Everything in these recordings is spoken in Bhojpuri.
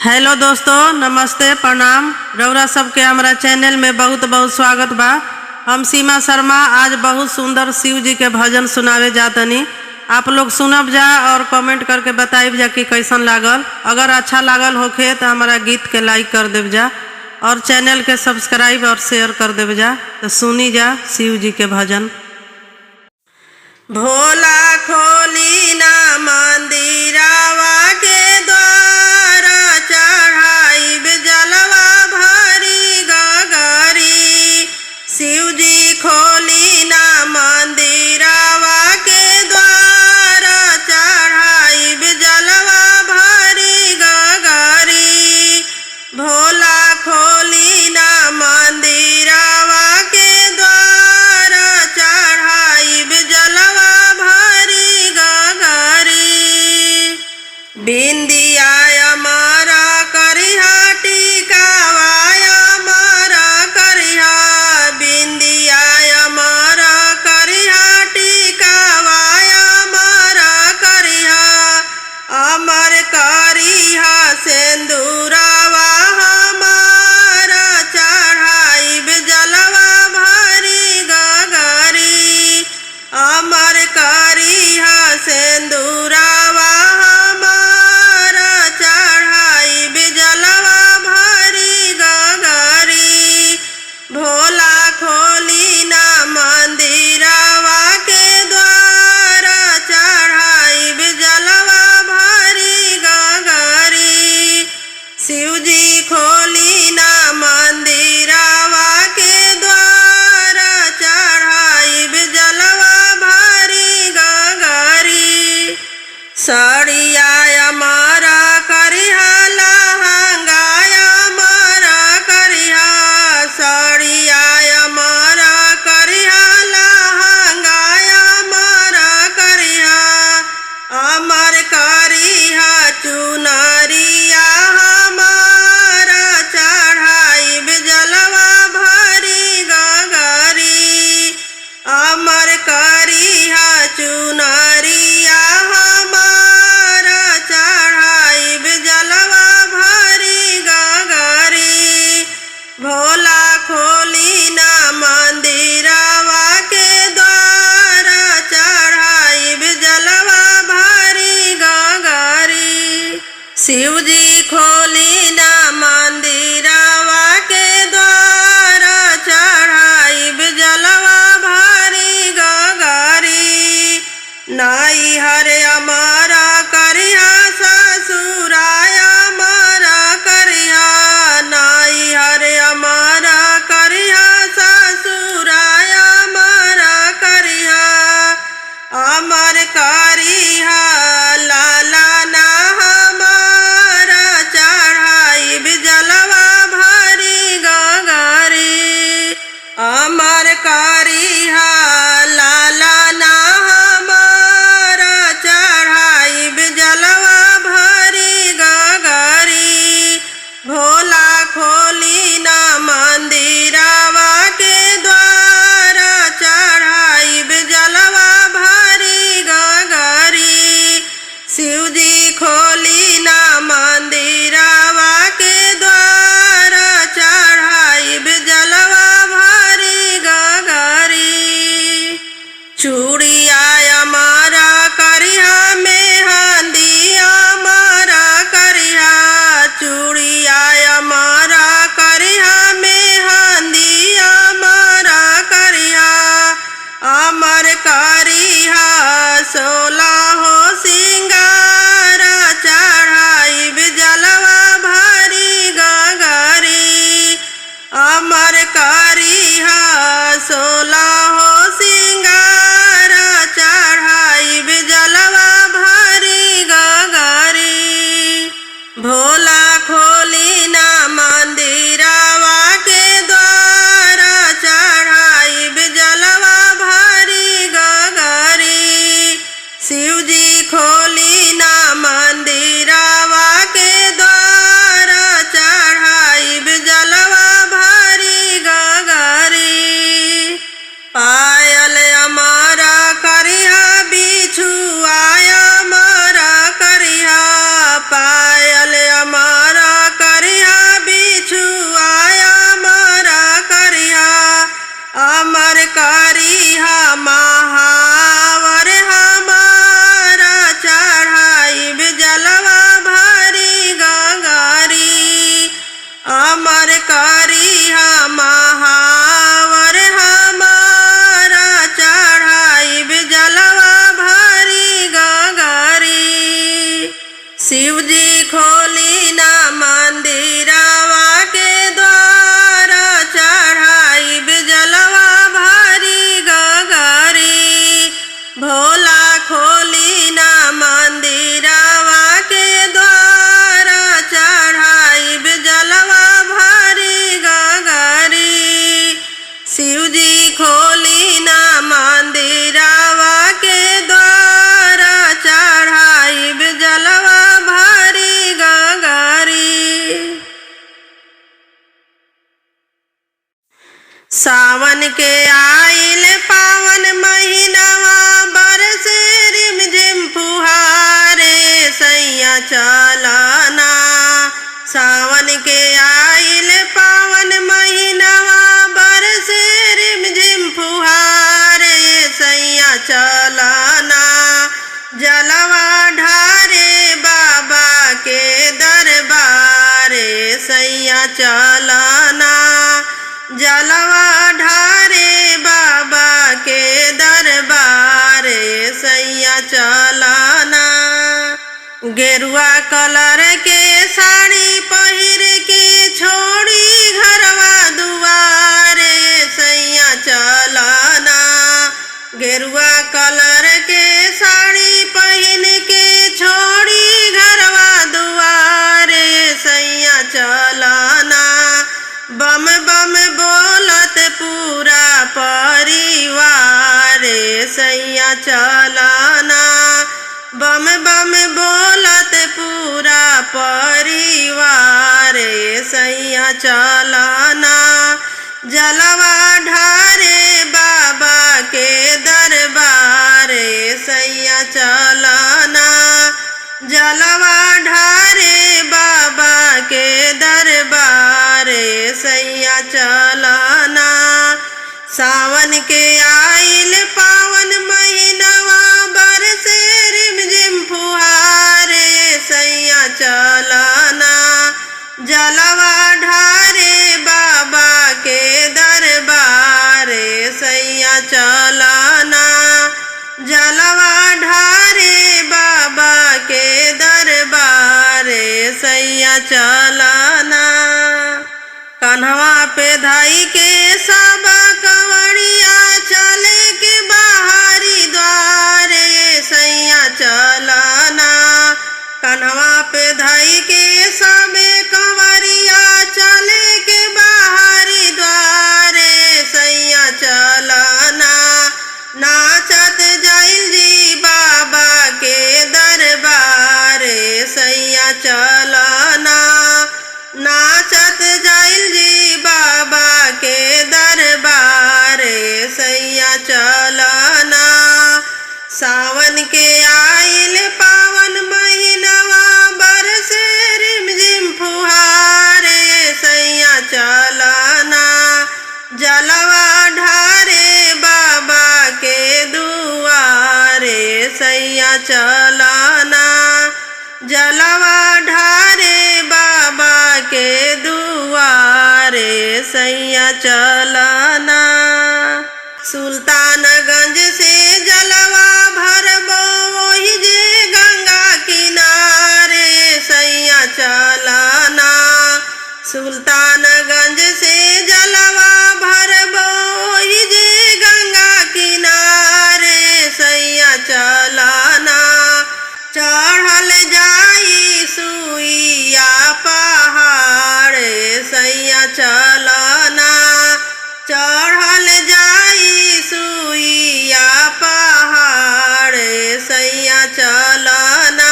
हेलो दोस्तों, नमस्ते, प्रणाम। रउरा सबके हमारा चैनल में बहुत बहुत स्वागत बा। हम सीमा शर्मा आज बहुत सुंदर शिव जी के भजन सुनावे जातनी। आप लोग सुनब जा और कमेंट करके बताइब जा कि कैसन लागल। अगर अच्छा लागल होखे तो हमारा गीत के लाइक कर देव जा और चैनल के सब्सक्राइब और शेयर कर देव जा। तो सुनी जा शिव जी के भजन। भोला खोली ना मंदिरावा के द्वार, चढ़ाइब जलवा भरी गगरी। शिव जी खोली ना मंदिरावा के द्वार, चढ़ाइब जलवा भरी गगरी। भोला खोली ना मंदिरावा के द्वार, चढ़ाइब जलवा भरी गगरी। बिंदिया अमर करिहा, टिकावा अमर करिहा। बिंदिया अमर करिहा, टिकावा अमर करिहा। अमर करिहा सिंदूरवा हमार, चढ़ाइब जलवा भरी गगरी। अमर करिहा सिंदूरवा हमार, चढ़ाइब जलवा भरी गगरी। भोला खोली ना मंदिरवा के द्वार, चढ़ाइब जलवा भरी गगरी। शिव जी खोली ना मंदिरवा के द्वार, चढ़ाइब जलवा भरी गगरी। सड़िया अमर करिहा, लहंगा अमर करिहा। सड़िया अमर करिहा, लहंगा अमर करिहा। अमर करिहा चुनरिया हमार, चढ़ाइब जलवा भरी गगरी। अमर करिहा चुनरिया हमार, चढ़ाइब जलवा भरी गगरी। भोला खोली ना मंदिरवा के द्वार, चढ़ाइब जलवा भरी गगरी। शिव जी खोली ना मंदिरवा के द्वार, चढ़ाइब जलवा भरी गगरी। नैहर अमर करिहा, ससुराय अमर करिहा। नैहर अमर करिहा, ससुराय अमर करिहा। अमर करिहा लाला ना हमार, चढ़ाइब जलवा भरी गगरी। अमर करिहा लाला ना हमार, चढ़ाइब जलवा भरी गगरी। भोला खोली ना मंदिरवा के द्वार, चढ़ाइब जलवा भरी गगरी। शिव जी खोली ना मंदिरवा के द्वार, चढ़ाइब जलवा भरी गगरी। चूड़िया अमर करिहा, मेहंदी अमर करिहा। चूड़िया अमर करिहा, मेहंदी अमर करिहा। अमर करिहा सोलहो सिंगार, चढ़ाइब जलवा भरी गगरी। अमर करिहा सोलहो सिंगार, चढ़ाइब जलवा भरी गगरी। भोला खोली ना मंदिरवा के द्वार, चढ़ाइब जलवा भरी गगरी। शिव जी खोली ना मंदिरवा के द्वार, चढ़ाइब जलवा भरी गगरी। पायल अमर करिहा, बिछुआ अमर करिहा। पायल अमर पार करी महावर हमारा चढ़ाई जलवा भरी गगरी। शिव जी खोली ना मंदिरवा के द्वार चढ़ाई जलवा भरी गगरी। भोला खोली ना मंदिरवा के द्वार चढ़ाई जलवा भरी गगरी। शिव जी खोली ना मंदिरवा के द्वार चढ़ाई जलवा भरी गगरी। सावन के आइल पावन महीनवा बरसे रिमझिम फुहारे सैया चलना। सावन के आइल पावन महीनवा बरसे रिमझिम फुहारे सैया चलना। जलवा ढारे बाबा के दरबारे सैया चलना। जलवा ढारे बाबा के दरबारे सैया चलना। गेरुआ कलर के साड़ी पहिर के छोड़ी घरवा दुआरे सैया चलना। गेरुआ कलर के साड़ी पहिन के छोड़ी घरवा दुआरे सैया चलना। बम बम बोलत पूरा परिवार सैया चलना। बम बम बोलत पूरा परिवार सैया चलना। जलवा ढारे बाबा के दरबार सैया चलना। जलवा ढारे बाबा के दरबार सैया चलना। सावन के आइल पावन महीनवा बरसे रिमझिम फुहारे सैया चलना। जलवा ढारे बाबा के दरबार सैया चलना। जलवा ढारे बाबा के दरबार सैया चलना। कन्हवा पे धाई के सब कंवरिया चले के बाहरी द्वारे सैया चलना। कन्हवा पे धाई के सब कंवरिया चले के बाहरी द्वारे सैया चलना। नाचत जाइल जी बाबा के दरबार सैया चलना। नाचत जाइल जी बाबा के दरबार सैया चलना। सावन के आइल पावन महीनवा बरसे रिमझिम फुहारे सैया चलना। जलवा ढारे बाबा के दुआरे सैया चलना। जलवा ढारे बाबा के दुआरे सैया चलना। सुल्तानगंज से जलवा भरबो वही जे गंगा किनारे सैया चलना। सुल्तानगंज से जलवा भरबो वही जे गंगा किनारे सैया चलना। चढ़ल जाई सुइया पहाड़ सैया चलना। चढ़ल जाई सुइया पहाड़ सैया चलना।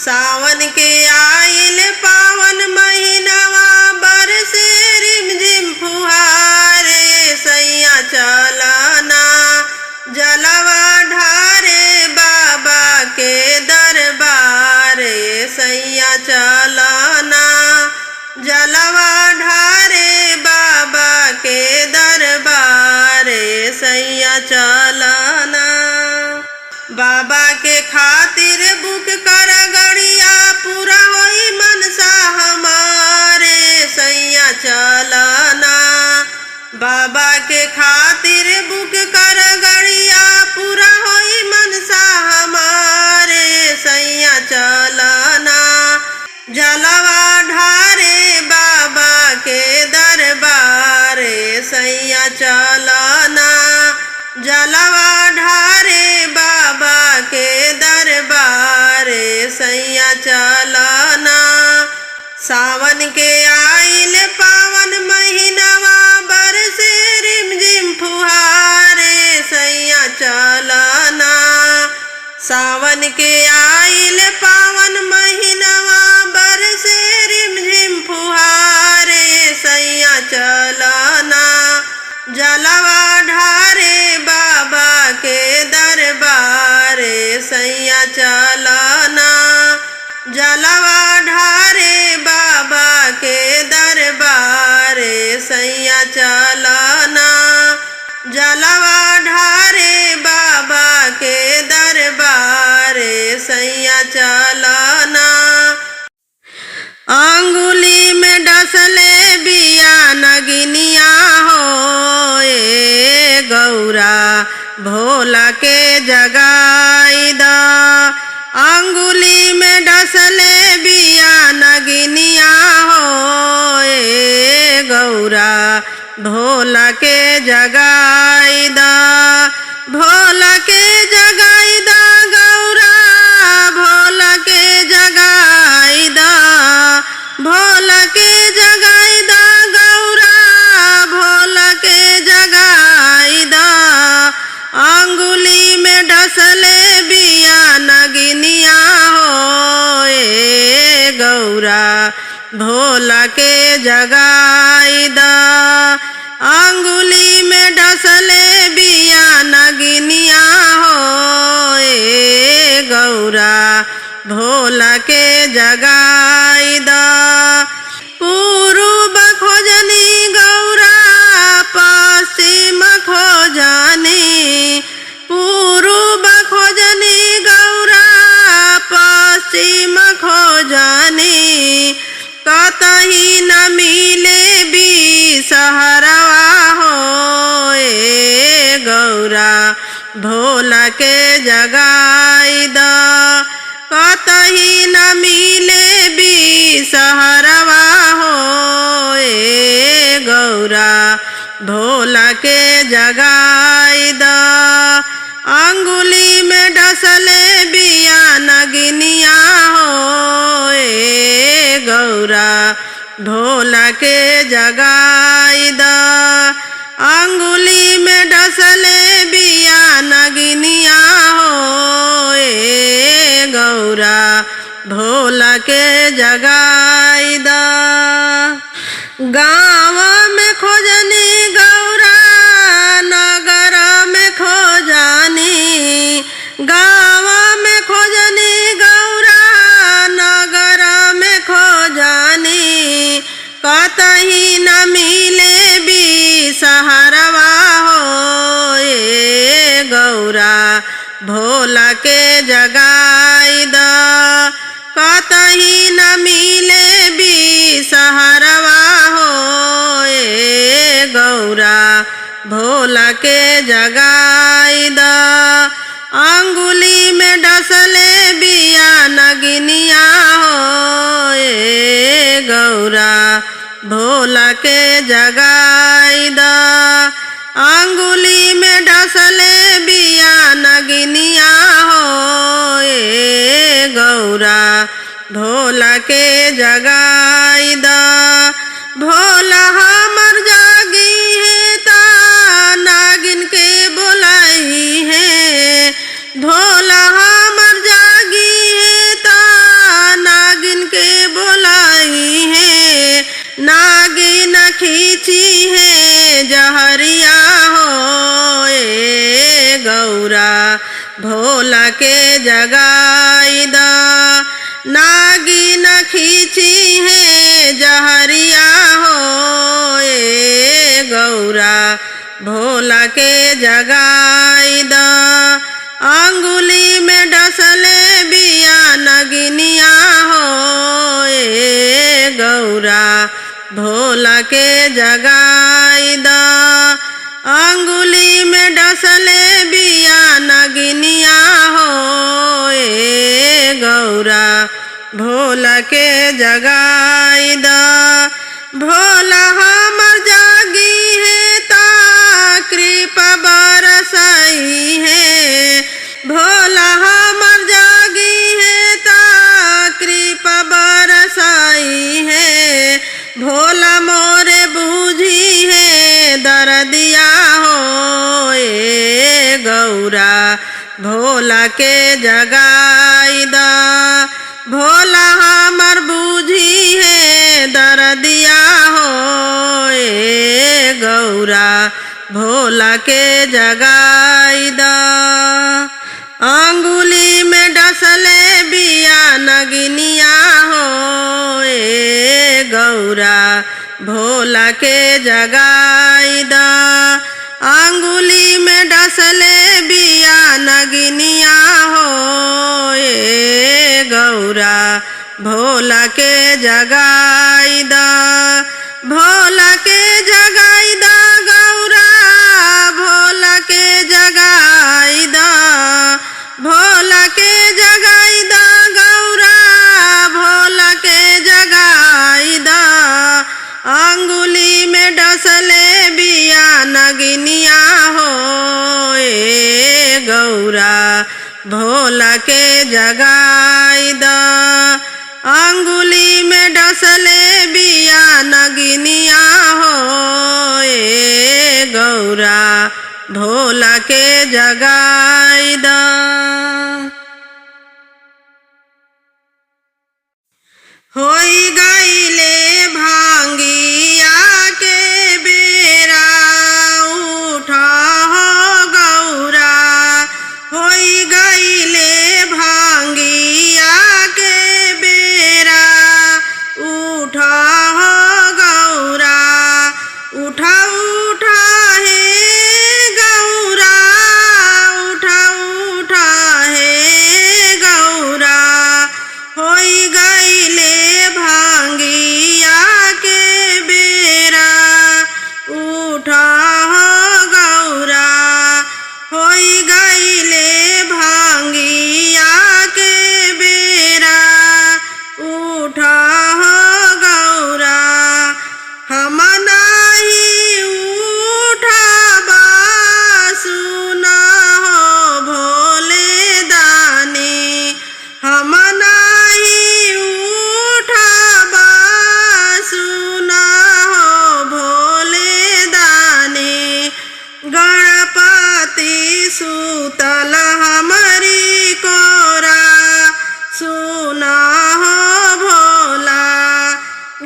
सावन के आइल जलवा ढारे बाबा के दरबार सैया चलना। जलवा ढारे बाबा के दरबार सैया चलना। सावन के आइल पावन महीनवा बरसे रिमझिम फुहारे सैया चलना। सावन के आइल पावन महीनवा बरसे रिमझिम फुहारे सैया चलना। जलवा ढारे बाबा के दरबार सैया चलना। जलवा ढारे बाबा के दरबार सैया चलना। जलवा ढारे बाबा के दरबार सैया चलना। अंगुली में डसले बिया नगिनिया हो गौरा भोला के जगाई दा। अंगुली में डसले बिया नगिनिया हो गौरा भोला के जगाई दा। भोला के जगाई दा गौरा भोला के जगाई दा। भोला के जगाई दा गौरा भोला के जगाई दा। अंगुली में डसले बिया नगिनिया हो गौरा भोला के जगाई दा। अंगुली में डसले बिया नगिनिया हो गौरा भोला के जगाई दा। पूर्व खोजनी गौरा पश्चिम खोजनी। पूर्व खोजनी गौरा पश्चिम खोजनी। कतही न मिले बी सहरवा हो गौरा भोला के जगाई दा। कतही न मिले बी सहरवा हो गौरा भोला के जगाई दा। अंगुली में डसले बिया नगिनिया हो गौरा भोला के जगाई दा। अंगुली में डसले बिया नगिनिया हो गौरा भोला के जगाई दा। गाँव में खोजनी गौरा नगर में खोजनी। गाँव में खोजनी गौरा नगर में खोजनी। कतही न मिले बी सहरवा हो गौरा भोला के जगाई दा। कतही न मिले बी सहरवा हो गौरा भोला के जगाई दा। अंगुली में डसले बिया नगिनिया हो गौरा भोला के जगाई दा। अंगुली में डसले बिया नगिनिया हो गौरा भोला के जगाई दा। भोला हमर जागी है ता नागिन के बोलाई है। भोला हमर जागी है ता नागिन के बोलाई है। नागिन खींची है जहरिया हो गौरा भोला के जगाई दा। नागिन खींची है जहरिया हो गौरा भोला के जगाई दा। अंगुली में डसले बिया नगिनिया हो गौरा भोला के जगाई दा। अंगुली में डसले बिया नगिनिया हो गौरा भोला के जगाई दा। भोला हमर जागी है ता कृपा बरसाई है। भोला हमर जागी है ता कृपा बरसाई है। भोला मोरे बूझी है दर्दिया हो ए गौरा भोला के जगाई दा। भोला हमर बूझी है दर्दिया हो ए गौरा भोला के जगाई दा। अंगुली में डसले बिया नगिनिया हो ए गौरा भोला के जगाई दा। अंगुली में डसले बिया नगिनिया हो ए गौरा भोला के जगाई दा। भोला के जगाई दा गौरा भोला के जगाई दा। भोला के जगाई दा गौरा भोला के जगाई दा। अंगुली में डसले बिया नगिनिया हो ए गौरा भोला के जगाई दा। अंगुली में डसले बिया नगिनिया हो ए गौरा भोला के जगाई दा। होई गईले भांगिया के बेरा उठा हो गौरा। होई गईले भांगिया के बेरा उठा हो गौरा। उठा उठा है गौरा उठा उठा है गौरा। होई गईले भांगिया के बेरा उठा हो गौरा। होई गईले भांगिया के बेरा उठा हो गौरा। हम नाही उठाबा सुना हो भोले दानी। हम नाही उठाबा सुना हो भोले दानी। गणपति सुतल हमारी कोरा सुना हो भोला।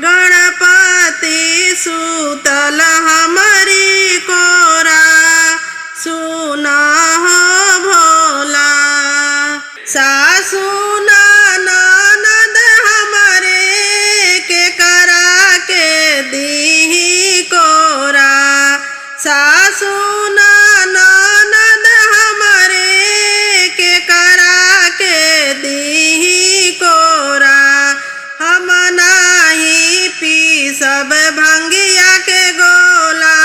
गणपति सुतल हमारी कोरा सुना हो भोला। सासु ननद हमारे के करा के दी कोरा। सासु ननद हमारे के करा के दी कोरा। हम नाही पी सब भंगिया के गोला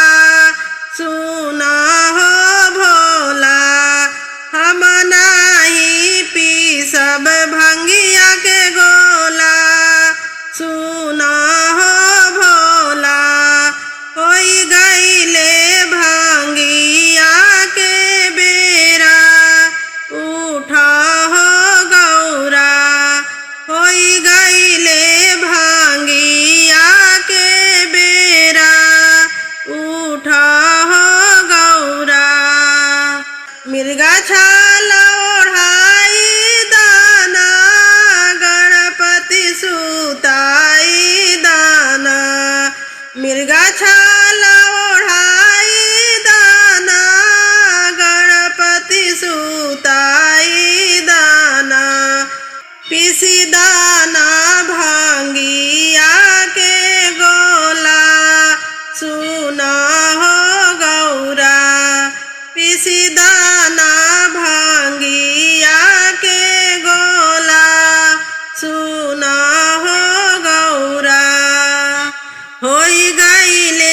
सुना हो भोला। हम नाही पी सब भंगिया के गोला सुना हो भोला। होई गईले भांगिया के बेरा उठा हो गौरा। होई गईले भांगिया के बेरा उठा हो गौरा। मिर्गा छाल ओढ़ाई दाना गणपति सुताई दाना। मिर्गा छाल ओढ़ाई दाना गणपति सुताई दाना। पिसी दाना भांगिया के गोला सुना हो गौरा। पिसी दाना भांगिया के गोला सुना हो गौरा। होई गईले